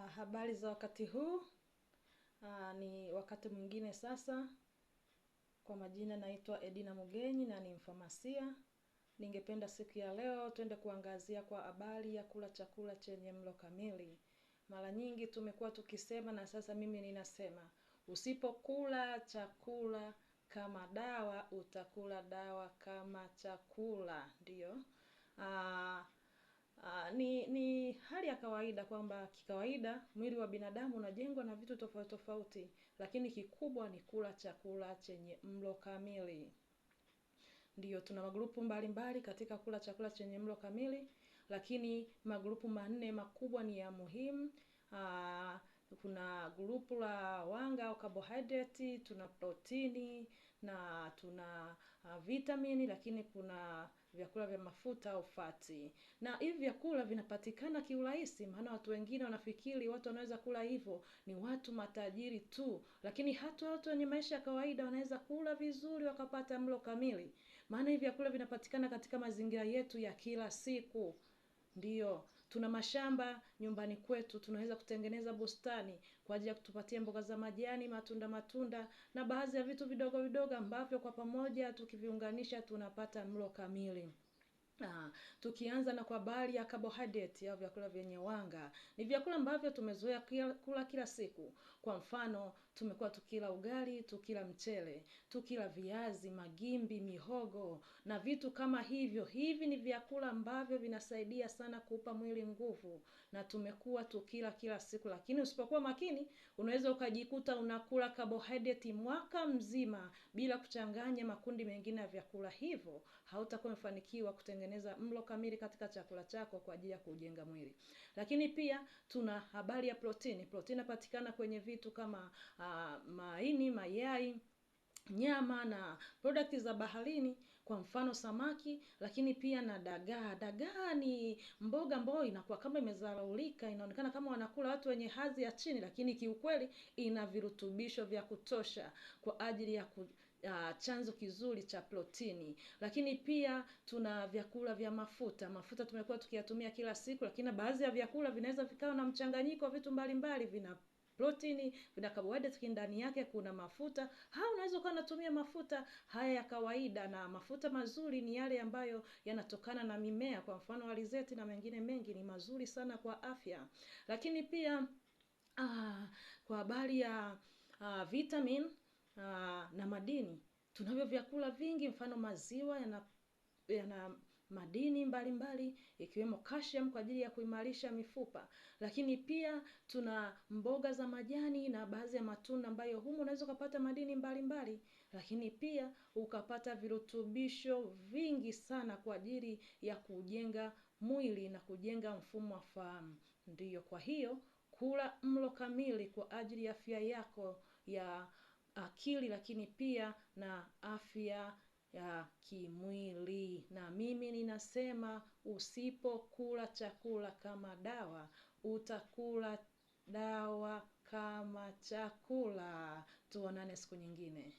Habari za wakati huu. Ni wakati mwingine sasa. Kwa majina naitwa Edina Mugenyi na ni mfamasia. Ningependa siku ya leo twende kuangazia kwa habari ya kula chakula chenye mlo kamili. Mara nyingi tumekuwa tukisema na sasa mimi ninasema, usipokula chakula kama dawa, utakula dawa kama chakula. Ndio. Ni hali ya kawaida kwamba kikawaida mwili wa binadamu unajengwa na vitu tofauti tofauti, lakini kikubwa ni kula chakula chenye mlo kamili. Ndio, tuna magrupu mbalimbali katika kula chakula chenye mlo kamili, lakini magrupu manne makubwa ni ya muhimu. Kuna grupu la wanga au carbohydrate, tuna protini na tuna vitamini, lakini kuna vyakula vya mafuta au fati. Na hivi vyakula vinapatikana kiurahisi, maana watu wengine wanafikiri watu wanaweza kula hivyo ni watu matajiri tu, lakini hata watu wenye maisha ya kawaida wanaweza kula vizuri wakapata mlo kamili, maana hivi vyakula vinapatikana katika mazingira yetu ya kila siku. Ndio, tuna mashamba nyumbani kwetu, tunaweza kutengeneza bustani kwa ajili ya kutupatia mboga za majani, matunda na baadhi ya vitu vidogo vidogo ambavyo kwa pamoja tukiviunganisha tunapata mlo kamili. Tukianza na kwa habari ya carbohydrate au vyakula vyenye wanga, ni vyakula ambavyo tumezoea kula kila siku. Kwa mfano, tumekuwa tukila ugali, tukila mchele, tukila viazi, magimbi, mihogo na vitu kama hivyo. Hivi ni vyakula ambavyo vinasaidia sana kuupa mwili nguvu na tumekuwa tukila kila siku, lakini usipokuwa makini unaweza ukajikuta unakula carbohydrate mwaka mzima bila kuchanganya makundi mengine ya vyakula hivyo. Hautakuwa umefanikiwa kutengeneza mlo kamili katika chakula chako kwa ajili ya kujenga mwili. Lakini pia tuna habari ya protini. Protini inapatikana kwenye vitu kama maini, mayai, nyama na product za baharini, kwa mfano samaki, lakini pia na dagaa. Dagaa ni mboga ambayo inakuwa kama imezalaulika, inaonekana kama wanakula watu wenye hadhi ya chini, lakini kiukweli ina virutubisho vya kutosha kwa ajili ya chanzo kizuri cha protini. Lakini pia tuna vyakula vya mafuta. Mafuta tumekuwa tukiyatumia kila siku, lakini baadhi ya vyakula vinaweza vikao na mchanganyiko wa vitu mbalimbali, vina protini, vina carbohydrate, ndani yake kuna mafuta. Unaweza ukawa unatumia mafuta haya ya kawaida, na mafuta mazuri ni yale ambayo yanatokana na mimea, kwa mfano alizeti na mengine mengi ni mazuri sana kwa afya. Lakini pia kwa habari ya vitamin na madini, tunavyo vyakula vingi, mfano maziwa yana madini mbalimbali ikiwemo calcium kwa ajili ya kuimarisha mifupa. Lakini pia tuna mboga za majani na baadhi ya matunda ambayo humu unaweza kupata madini mbalimbali, lakini pia ukapata virutubisho vingi sana kwa ajili ya kujenga mwili na kujenga mfumo wa fahamu. Ndiyo, kwa hiyo kula mlo kamili kwa ajili ya afya yako ya akili, lakini pia na afya ya kimwili. Na mimi ninasema, usipokula chakula kama dawa, utakula dawa kama chakula. Tuonane siku nyingine.